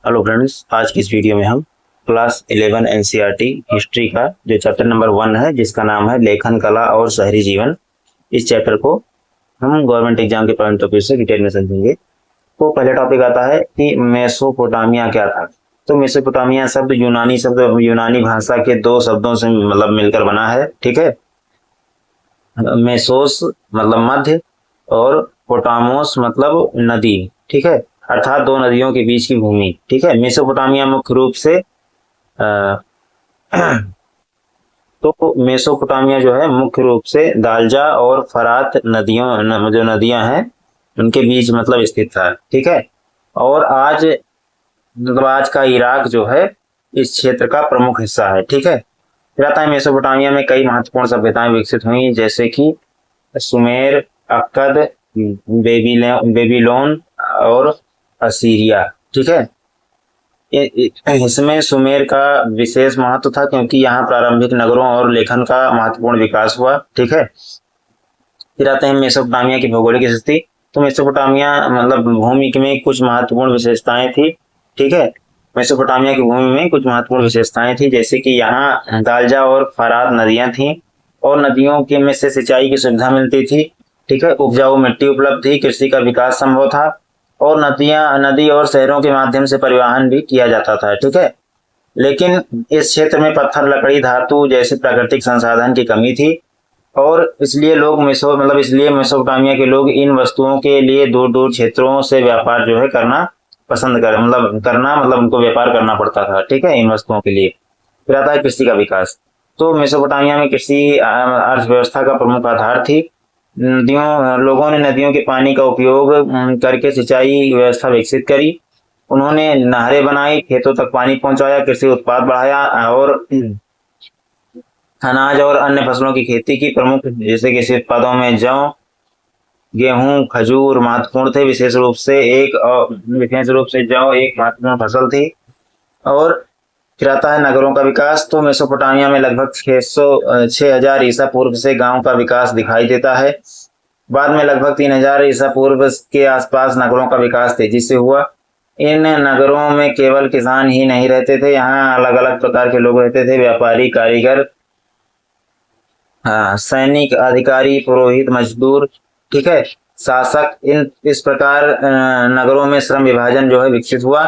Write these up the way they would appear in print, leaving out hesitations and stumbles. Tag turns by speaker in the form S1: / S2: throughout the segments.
S1: Hello friends, आज की इस वीडियो में हम क्लास 11 एनसीईआरटी हिस्ट्री का जो चैप्टर नंबर 1 है, जिसका नाम है लेखन कला और शहरी जीवन, इस चैप्टर को हम गवर्नमेंट एग्जाम के पॉइंट ऑफ व्यू से डिटेल में समझेंगे। तो पहले टॉपिक आता है कि मेसोपोटामिया क्या था। तो मेसोपोटामिया शब्द यूनानी भाषा के दो शब्दों से मतलब मिलकर बना है। ठीक है, मेसोस मतलब मध्य और पोटामोस मतलब नदी। ठीक है, अर्थात दो नदियों के बीच की भूमि। ठीक है, मेसोपोटामिया मुख्य रूप से तो मेसोपोटामिया जो है मुख्य रूप से दालजा और फरात जो नदियां हैं उनके बीच मतलब स्थित था। ठीक है, और आज मतलब आज का इराक जो है इस क्षेत्र का प्रमुख हिस्सा है। ठीक है, फिर आता है मेसोपोटामिया में कई महत्वपूर्ण सभ्यताएं विकसित हुई, जैसे कि सुमेर, अक्कद, बेबीलोन और असीरिया। ठीक है, इसमें सुमेर का विशेष महत्व था क्योंकि यहाँ प्रारंभिक नगरों और लेखन का महत्वपूर्ण विकास हुआ। ठीक है, फिर आते हैं मेसोपोटामिया की भौगोलिक स्थिति। तो मेसोपोटामिया मतलब भूमि में कुछ महत्वपूर्ण विशेषताएं थी। ठीक है, मेसोपोटामिया की भूमि में कुछ महत्वपूर्ण विशेषताएं थी, जैसे कि यहाँ दालजा और फरात नदियां थीं और नदियों के में से सिंचाई की सुविधा मिलती थी। ठीक है, उपजाऊ मिट्टी उपलब्ध थी, कृषि का विकास संभव था और नदी और शहरों के माध्यम से परिवहन भी किया जाता था। ठीक है, लेकिन इस क्षेत्र में पत्थर, लकड़ी, धातु जैसे प्राकृतिक संसाधन की कमी थी और इसलिए मेसोपोटामिया के लोग इन वस्तुओं के लिए दूर दूर क्षेत्रों से व्यापार जो है करना पसंद कर मतलब उनको व्यापार करना पड़ता था। ठीक है, इन वस्तुओं के लिए। फिर आता है कृषि का विकास। तो मेसोपोटामिया में कृषि अर्थव्यवस्था का प्रमुख आधार थी। लोगों ने नदियों के पानी का उपयोग करके सिंचाई व्यवस्था विकसित करी। उन्होंने नहरें बनाई, खेतों तक पानी पहुंचाया, कृषि उत्पाद बढ़ाया और अनाज और अन्य फसलों की खेती की। प्रमुख जैसे कृषि उत्पादों में जौ, गेहूं, खजूर महत्वपूर्ण थे। विशेष रूप से जौ एक महत्वपूर्ण फसल थी। और फिर आता है नगरों का विकास। तो मेसोपोटामिया में लगभग 6000 ईसा पूर्व से गांव का विकास दिखाई देता है। बाद में लगभग 3000 ईसा पूर्व के आसपास नगरों का विकास तेजी से हुआ। इन नगरों में केवल किसान ही नहीं रहते थे, यहाँ अलग अलग प्रकार के लोग रहते थे, व्यापारी, कारीगर, सैनिक, अधिकारी, पुरोहित, मजदूर। ठीक है, शासक। इस प्रकार नगरों में श्रम विभाजन जो है विकसित हुआ।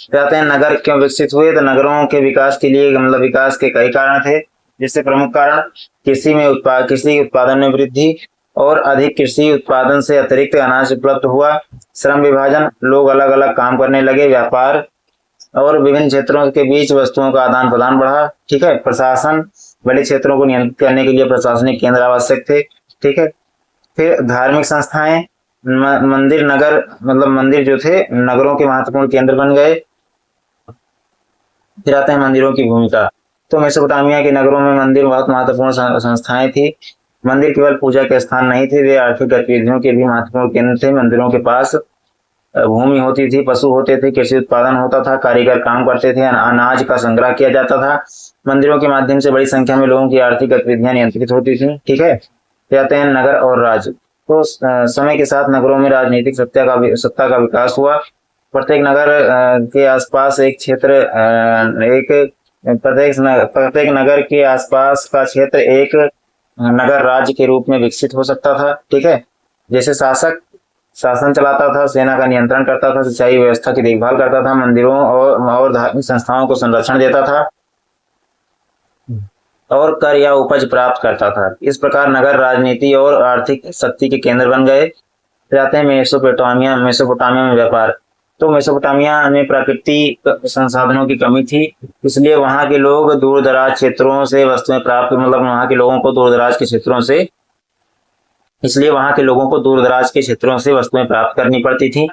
S1: कहते हैं नगर क्यों विकसित हुए, तो नगरों के विकास के लिए मतलब विकास के कई कारण थे, जिससे प्रमुख कारण कृषि उत्पादन में वृद्धि और अधिक कृषि उत्पादन से अतिरिक्त अनाज उपलब्ध हुआ। श्रम विभाजन, लोग अलग अलग काम करने लगे, व्यापार और विभिन्न क्षेत्रों के बीच वस्तुओं का आदान प्रदान बढ़ा। ठीक है, प्रशासन, बड़े क्षेत्रों को नियंत्रित करने के लिए प्रशासनिक केंद्र आवश्यक थे। ठीक है, फिर धार्मिक संस्थाएं, मंदिर नगर मतलब मंदिर जो थे नगरों के महत्वपूर्ण केंद्र बन गए। फिर आते हैं मंदिरों की भूमिका। तो मेसोपोटामिया के नगरों में मंदिर बहुत महत्वपूर्ण संस्थाएं थी। मंदिर केवल पूजा के स्थान नहीं थे, वे आर्थिक गतिविधियों के भी महत्वपूर्ण केंद्र थे। मंदिरों के पास भूमि होती थी, पशु होते थे, कृषि उत्पादन होता था, कारीगर काम करते थे, अनाज का संग्रह किया जाता था। मंदिरों के माध्यम से बड़ी संख्या में लोगों की आर्थिक गतिविधियां नियंत्रित होती थी। ठीक है, कहते हैं नगर और राज्य। तो समय के साथ नगरों में राजनीतिक सत्ता का विकास हुआ। प्रत्येक नगर के आसपास एक क्षेत्र एक प्रत्येक नगर के आसपास का क्षेत्र एक नगर राज्य के रूप में विकसित हो सकता था। ठीक है, जैसे शासक शासन चलाता था, सेना का नियंत्रण करता था, सिंचाई व्यवस्था की देखभाल करता था, मंदिरों और धार्मिक संस्थाओं को संरक्षण देता था और कर या उपज प्राप्त करता था। इस प्रकार नगर राजनीति और आर्थिक शक्ति के केंद्र बन गए। फिर आते हैं मेसोपोटामिया में व्यापार। तो मेसोपोटामिया में प्राकृतिक संसाधनों की कमी थी, इसलिए वहां के लोग दूर दराज क्षेत्रों से वस्तुएं प्राप्त मतलब वहां के लोगों को दूर दराज के क्षेत्रों से इसलिए वहां के लोगों को दूर दराज के क्षेत्रों से वस्तुएं प्राप्त करनी पड़ती थी।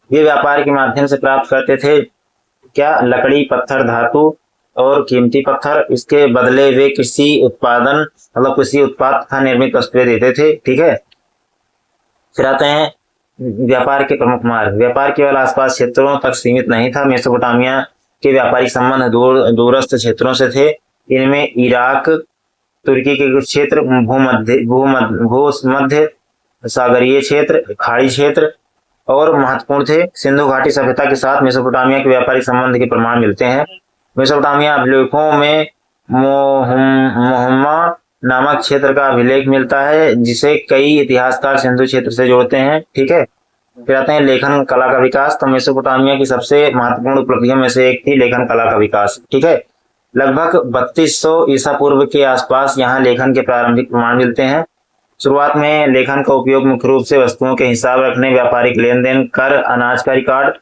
S1: वे व्यापार के माध्यम से प्राप्त करते थे क्या, लकड़ी, पत्थर, धातु और कीमती पत्थर। इसके बदले वे कृषि उत्पाद तथा निर्मित वस्तुएं देते थे। ठीक है, फिर आते हैं व्यापार के प्रमुख मार्ग। व्यापार केवल आसपास क्षेत्रों तक सीमित नहीं था। मेसोपोटामिया के व्यापारिक संबंध दूरस्थ क्षेत्रों से थे। इनमें इराक, तुर्की के कुछ क्षेत्र, भूमध्य सागरीय क्षेत्र, खाड़ी क्षेत्र और महत्वपूर्ण थे। सिंधु घाटी सभ्यता के साथ मेसोपोटामिया के व्यापारिक संबंध के प्रमाण मिलते हैं। मेसोपोटामिया अभिलेखों में मोहम्मा नामक क्षेत्र का अभिलेख मिलता है, जिसे कई इतिहासकार सिंधु क्षेत्र से जोड़ते हैं। ठीक है, फिर आते हैं लेखन कला का विकास। तो मेसोपोटामिया की सबसे महत्वपूर्ण उपलब्धियों में से एक थी लेखन कला का विकास। ठीक है, लगभग 3200 ईसा पूर्व के आसपास यहाँ लेखन के प्रारंभिक प्रमाण मिलते हैं। शुरुआत में लेखन का उपयोग मुख्य रूप से वस्तुओं के हिसाब रखने, व्यापारिक लेन देन, कर, अनाज का रिकॉर्ड,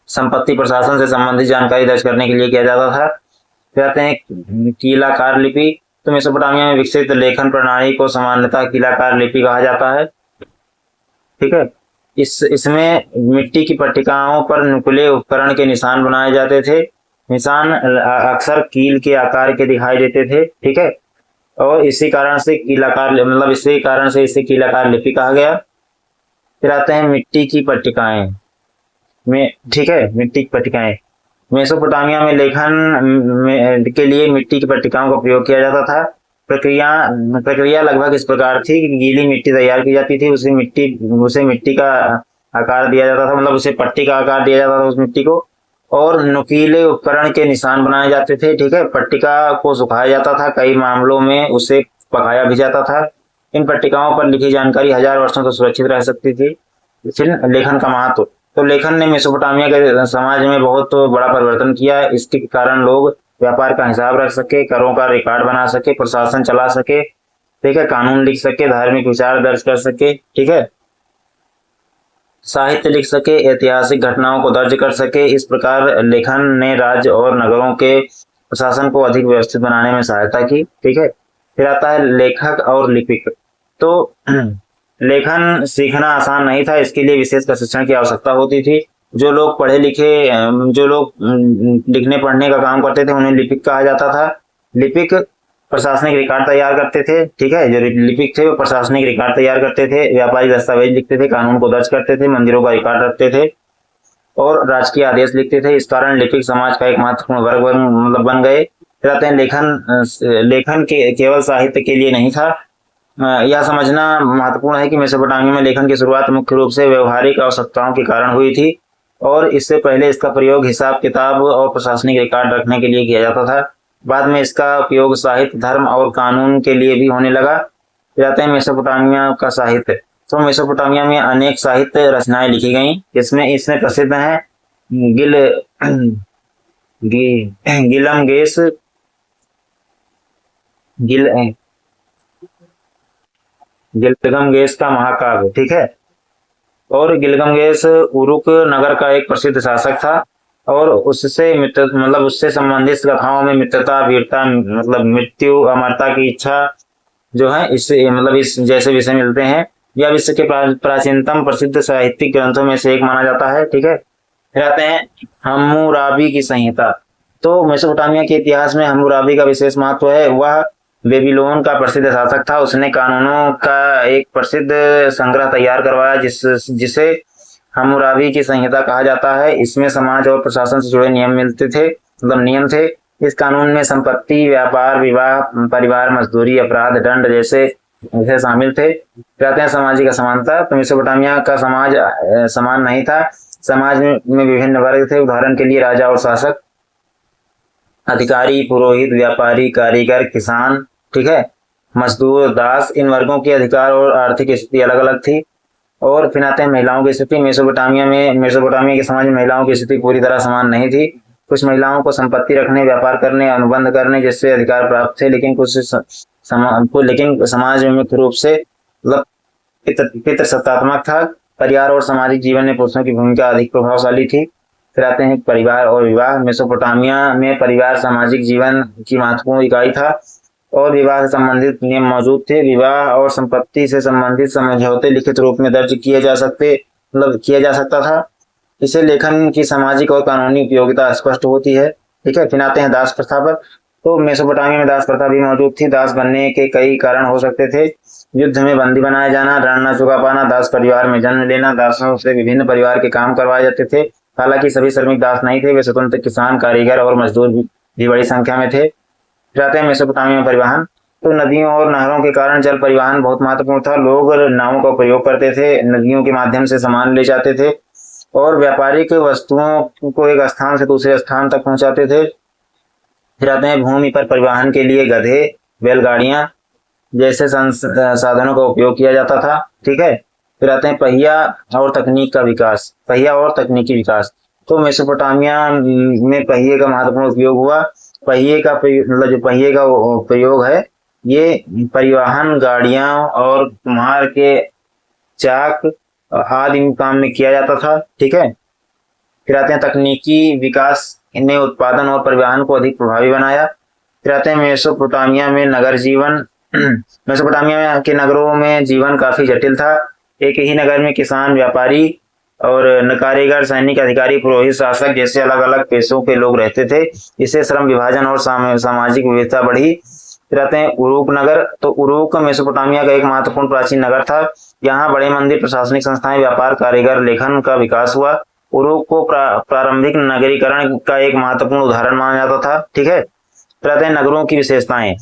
S1: संपत्ति प्रशासन से संबंधित जानकारी दर्ज करने के लिए किया जाता था। फिर आते हैं कीलाकार लिपि। तो मेसोपोटामिया में विकसित लेखन प्रणाली को सामान्यतः कीलाकार लिपि कहा जाता है। ठीक है, इसमें मिट्टी की पट्टिकाओं पर नुकीले उपकरण के निशान बनाए जाते थे। निशान अक्सर कील के आकार के दिखाई देते थे। ठीक है, और इसी कारण से इसे कीलाकार लिपि कहा गया। फिर आते हैं मिट्टी की पट्टिकाएं में। ठीक है, मिट्टी की पट्टिकाएं मेसोपोटामिया में लेखन के लिए मिट्टी की पट्टिकाओं का प्रयोग किया जाता था। प्रक्रिया लगभग इस प्रकार थी कि गीली मिट्टी तैयार की जाती थी, उसे मिट्टी का आकार दिया जाता था, मतलब उसे पट्टी का आकार दिया जाता था उस मिट्टी को, और नुकीले उपकरण के निशान बनाए जाते थे। ठीक है, पट्टिका को सुखाया जाता था, कई मामलों में उसे पकाया भी जाता था। इन पट्टिकाओं पर लिखी जानकारी 1000 वर्षों तक सुरक्षित रह सकती थी। फिर लेखन का महत्व। तो लेखन ने मेसोपोटामिया के समाज में बहुत बड़ा परिवर्तन किया। इसके कारण लोग व्यापार का हिसाब रख सके, करों का रिकॉर्ड बना सके, प्रशासन चला सके, ठीक है, कानून लिख सके, धार्मिक विचार दर्ज कर सके, ठीक है, साहित्य लिख सके, ऐतिहासिक घटनाओं को दर्ज कर सके। इस प्रकार लेखन ने राज्य और नगरों के प्रशासन को अधिक व्यवस्थित बनाने में सहायता की। ठीक है, फिर आता है लेखक और लिपिक। तो लेखन सीखना आसान नहीं था, इसके लिए विशेष प्रशिक्षण की आवश्यकता होती थी। जो लोग लिखने पढ़ने का काम करते थे उन्हें लिपिक कहा जाता था। लिपिक प्रशासनिक रिकॉर्ड तैयार करते थे। ठीक है, जो लिपिक थे वो प्रशासनिक रिकॉर्ड तैयार करते थे, व्यापारिक दस्तावेज लिखते थे, कानून को दर्ज करते थे, मंदिरों का रिकॉर्ड रखते थे और राजकीय आदेश लिखते थे। इस कारण लिपिक समाज का एक महत्वपूर्ण वर्ग बन गए। फिर आते हैं लेखन केवल साहित्य के लिए नहीं था। यह समझना महत्वपूर्ण है कि मेसोपोटामिया में लेखन की शुरुआत मुख्य रूप से व्यवहारिक आवश्यकताओं के कारण हुई थी और इससे पहले इसका प्रयोग हिसाब किताब और प्रशासनिक रिकॉर्ड रखने के लिए किया जाता था। बाद में इसका उपयोग साहित्य, धर्म और कानून के लिए भी होने लगा। जाते हैं मेसोपोटामिया का साहित्य। तो मेसोपोटामिया में अनेक साहित्य रचनाएं लिखी गई। इसमें प्रसिद्ध है गिलगमेश का महाकाव्य। ठीक है, और गिलगमेश उरुक नगर का एक प्रसिद्ध शासक था और उससे संबंधित कथाओं में मित्रता, वीरता, मृत्यु, अमरता की इच्छा जो है इस जैसे विषय मिलते हैं। यह विश्व के प्राचीनतम प्रसिद्ध साहित्यिक ग्रंथों में से एक माना जाता है। ठीक है, फिर आते हैं हम्मुराबी की संहिता। तो मेसोपोटामिया के इतिहास में हम्मुराबी का विशेष महत्व है। वह बेबीलोन का प्रसिद्ध शासक था। उसने कानूनों का एक प्रसिद्ध संग्रह तैयार करवाया जिसे हम्मुराबी की संहिता कहा जाता है। इसमें समाज और प्रशासन से जुड़े नियम थे। इस कानून में संपत्ति, व्यापार, विवाह, परिवार, मजदूरी, अपराध, दंड जैसे शामिल थे। कहते हैं सामाजिक असमानता। तो मेसोपोटामिया का समाज समान नहीं था। समाज में विभिन्न वर्ग थे। उदाहरण के लिए राजा और शासक, अधिकारी, पुरोहित, व्यापारी, कारीगर, किसान, ठीक है, मजदूर, दास। इन वर्गों के अधिकार और आर्थिक स्थिति अलग अलग थी। और फिर आते हैं महिलाओं की स्थिति। मेसोपोटामिया के समाज में महिलाओं की स्थिति पूरी तरह समान नहीं थी। कुछ महिलाओं को संपत्ति रखने, व्यापार करने, अनुबंध करने जैसे अधिकार प्राप्त थे, लेकिन समाज में मुख्य रूप से पितृसत्तात्मक था। परिवार और सामाजिक जीवन में पुरुषों की भूमिका अधिक प्रभावशाली थी। फिर आते हैं परिवार और विवाह। मेसोपोटामिया में परिवार सामाजिक जीवन की महत्वपूर्ण इकाई था और विवाह से संबंधित नियम मौजूद थे। विवाह और संपत्ति से संबंधित समझौते लिखित रूप में दर्ज किया जा सकता था। इससे लेखन की सामाजिक और कानूनी उपयोगिता स्पष्ट होती है। ठीक है, फिर आते हैं दास प्रथा पर। तो मेसोपोटामिया में दास प्रथा भी मौजूद थी। दास बनने के कई कारण हो सकते थे। युद्ध में बंदी बनाया जाना, ऋण न चुका पाना, दास परिवार में जन्म लेना। दासों से विभिन्न परिवार के काम करवाए जाते थे। हालांकि सभी श्रमिक दास नहीं थे, वे स्वतंत्र किसान, कारीगर और मजदूर भी बड़ी संख्या में थे। फिर आते हैं मेसोपोटामिया में परिवहन। तो नदियों और नहरों के कारण जल परिवहन बहुत महत्वपूर्ण था। लोग नावों का प्रयोग करते थे, नदियों के माध्यम से सामान ले जाते थे और व्यापारिक वस्तुओं को एक स्थान से दूसरे स्थान तक पहुंचाते थे। फिर आते हैं भूमि पर परिवहन के लिए गधे, बैलगाड़ियां जैसे साधनों का उपयोग किया जाता था। ठीक है। फिर आते हैं पहिया और तकनीक का विकास, पहिया और तकनीकी विकास। तो मेसोपोटामिया में पहिए का महत्वपूर्ण उपयोग हुआ। पहिए का मतलब जो पहिए का प्रयोग है ये परिवहन, गाड़ियां और कुम्हार के चाक आदि काम में किया जाता था। ठीक है। फिर आते हैं तकनीकी विकास ने उत्पादन और परिवहन को अधिक प्रभावी बनाया। फिर आते हैं मेसोपोटामिया में नगर जीवन। मेसोपोटामिया के नगरों में जीवन काफी जटिल था। एक ही नगर में किसान, व्यापारी और कारीगर, सैनिक अधिकारी, पुरोहित, शासक जैसे अलग अलग पेशों के लोग रहते थे। इससे श्रम विभाजन और सामाजिक विविधता बढ़ी। फिर आते हैं उरूक नगर। तो उरूक मेसोपोटामिया का एक महत्वपूर्ण प्राचीन नगर था। यहाँ बड़े मंदिर, प्रशासनिक संस्थाएं, व्यापार, कारीगर, लेखन का विकास हुआ। उरूक को प्रारंभिक नगरीकरण का एक महत्वपूर्ण उदाहरण माना जाता था। ठीक है। फिर आते हैं नगरों की विशेषताएं।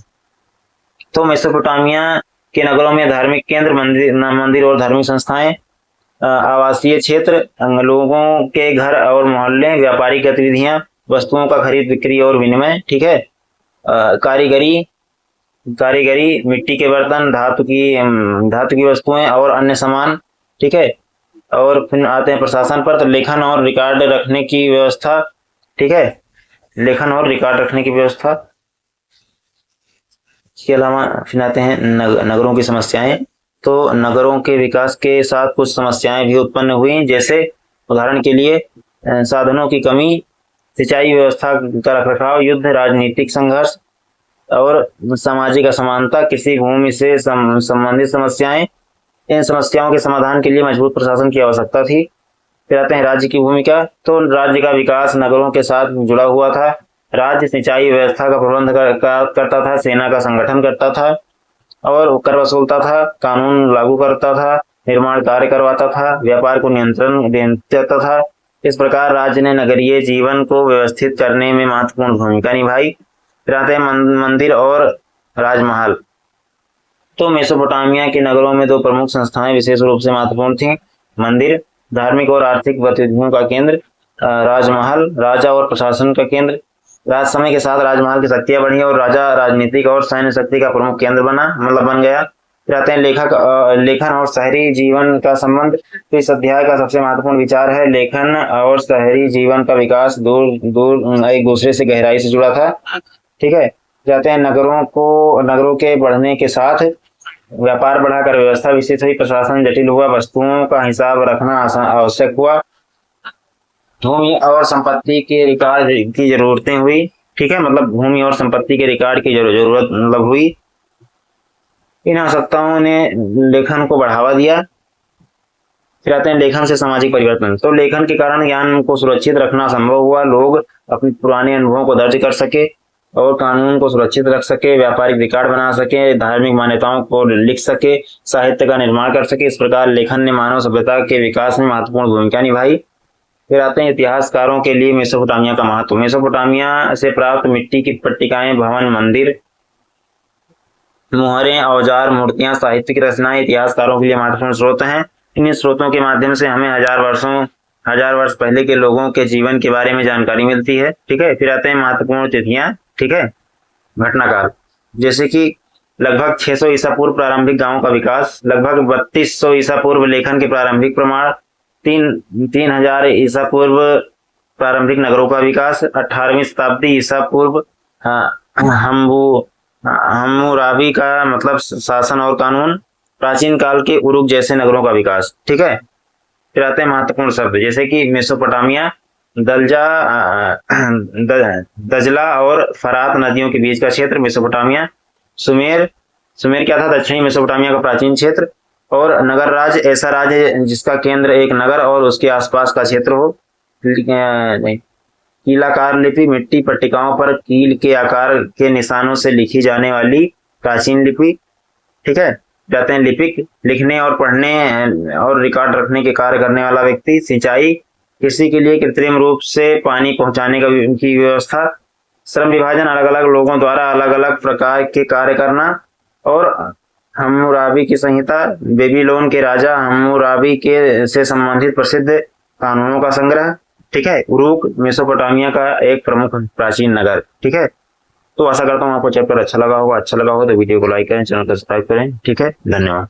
S1: तो मेसोपोटामिया के नगरों में धार्मिक केंद्र, मंदिर और धार्मिक संस्थाएं, आवासीय क्षेत्र, लोगों के घर और मोहल्ले, व्यापारिक गतिविधियां, वस्तुओं का खरीद बिक्री और विनिमय। ठीक है। कारीगरी, मिट्टी के बर्तन, धातु की वस्तुएं और अन्य सामान। ठीक है। और फिर आते हैं प्रशासन पर। तो लेखन और रिकॉर्ड रखने की व्यवस्था। ठीक है। लेखन और रिकॉर्ड रखने की व्यवस्था। इसके अलावा फिर आते हैं नगरों की समस्याएं। तो नगरों के विकास के साथ कुछ समस्याएं भी उत्पन्न हुई, जैसे उदाहरण के लिए साधनों की कमी, सिंचाई व्यवस्था का रखरखाव, युद्ध, राजनीतिक संघर्ष और सामाजिक असमानता, किसी भूमि से संबंधित समस्याएं। इन समस्याओं के समाधान के लिए मजबूत प्रशासन की आवश्यकता थी। फिर आते हैं राज्य की भूमिका। तो राज्य का विकास नगरों के साथ जुड़ा हुआ था। राज्य सिंचाई व्यवस्था का प्रबंध करता था, सेना का संगठन करता था और कर वसूलता था, कानून लागू करता था, निर्माण कार्य करवाता था, व्यापार को नियंत्रण देता था। इस प्रकार राज्य ने नगरीय जीवन को व्यवस्थित करने में महत्वपूर्ण भूमिका निभाई। फिर आते हैं मंदिर और राजमहल। तो मेसोपोटामिया के नगरों में दो प्रमुख संस्थाएं विशेष रूप से महत्वपूर्ण थीं। मंदिर धार्मिक और आर्थिक गतिविधियों का केंद्र, राजमहल राजा और प्रशासन का केंद्र। राज समय के साथ राजमहल की शक्तियां बढ़ी और राजा राजनीतिक और सैन्य शक्ति का प्रमुख केंद्र बन गया। फिर आते हैं लेखन और शहरी जीवन का संबंध। तो इस अध्याय का सबसे महत्वपूर्ण विचार है लेखन और शहरी जीवन का विकास दूर एक दूसरे से गहराई से जुड़ा था। ठीक है। जाते हैं नगरों के बढ़ने के साथ व्यापार बढ़ाकर व्यवस्था विकसित हुई, प्रशासन जटिल हुआ, वस्तुओं का हिसाब रखना आवश्यक हुआ, भूमि और संपत्ति के रिकॉर्ड की जरूरतें हुई। ठीक है। मतलब भूमि और संपत्ति के रिकॉर्ड की जरूरत मतलब हुई। इन आवश्यकताओं ने लेखन को बढ़ावा दिया। फिर आते हैं लेखन से सामाजिक परिवर्तन। तो लेखन के कारण ज्ञान को सुरक्षित रखना संभव हुआ। लोग अपने पुराने अनुभवों को दर्ज कर सके और कानून को सुरक्षित रख सके, व्यापारिक रिकॉर्ड बना सके, धार्मिक मान्यताओं को लिख सके, साहित्य का निर्माण कर सके। इस प्रकार लेखन ने मानव सभ्यता के विकास में महत्वपूर्ण भूमिका निभाई। फिर आते हैं इतिहासकारों के लिए मेसोपोटामिया का महत्व। मेसोपोटामिया से प्राप्त मिट्टी की पट्टिकाएं, भवन, मंदिर, मुहरें, औजार, मूर्तियां, साहित्य की रचनाएं इतिहासकारों के लिए महत्वपूर्ण स्रोत हैं। इन स्रोतों के माध्यम से हमें हजार वर्ष पहले के लोगों के जीवन के बारे में जानकारी मिलती है। ठीक है। फिर आते हैं महत्वपूर्ण तिथियां। ठीक है। घटनाकाल, जैसे कि लगभग 600 ईसा पूर्व प्रारंभिक गांवों का विकास, लगभग 3200 ईसा पूर्व लेखन के प्रारंभिक प्रमाण, 3000 ईसा पूर्व प्रारंभिक नगरों का विकास, 18वीं शताब्दी ईसा पूर्व हम्मुराबी का मतलब शासन और कानून, प्राचीन काल के उरुक जैसे नगरों का विकास। ठीक है। फिर आते हैं महत्वपूर्ण शब्द, जैसे कि मेसोपोटामिया, दजला और फरात नदियों के बीच का क्षेत्र मेसोपोटामिया। सुमेर क्या था? दक्षिणी मेसोपोटामिया का प्राचीन क्षेत्र। और नगर राज्य, ऐसा राज्य जिसका केंद्र एक नगर और उसके आसपास का क्षेत्र हो। कीलाकार लिपि, मिट्टी पट्टिकाओं पर कील के आकार के निशानों से लिखी जाने वाली प्राचीन लिपि। ठीक है। जाते हैं लिपिक, लिखने और पढ़ने और रिकॉर्ड रखने के कार्य करने वाला व्यक्ति। सिंचाई, कृषि के लिए कृत्रिम रूप से पानी पहुंचाने की व्यवस्था। श्रम विभाजन, अलग अलग लोगों द्वारा अलग अलग प्रकार के कार्य करना। और हम्मुराबी की संहिता, बेबीलोन के राजा हम्मुराबी के से संबंधित प्रसिद्ध कानूनों का संग्रह, ठीक है। उरुक मेसोपोटामिया का एक प्रमुख प्राचीन नगर, ठीक है। तो आशा करता हूँ आपको चैप्टर अच्छा लगा होगा। अच्छा लगा हो तो वीडियो को लाइक करें, चैनल को सब्सक्राइब करें, ठीक है। धन्यवाद।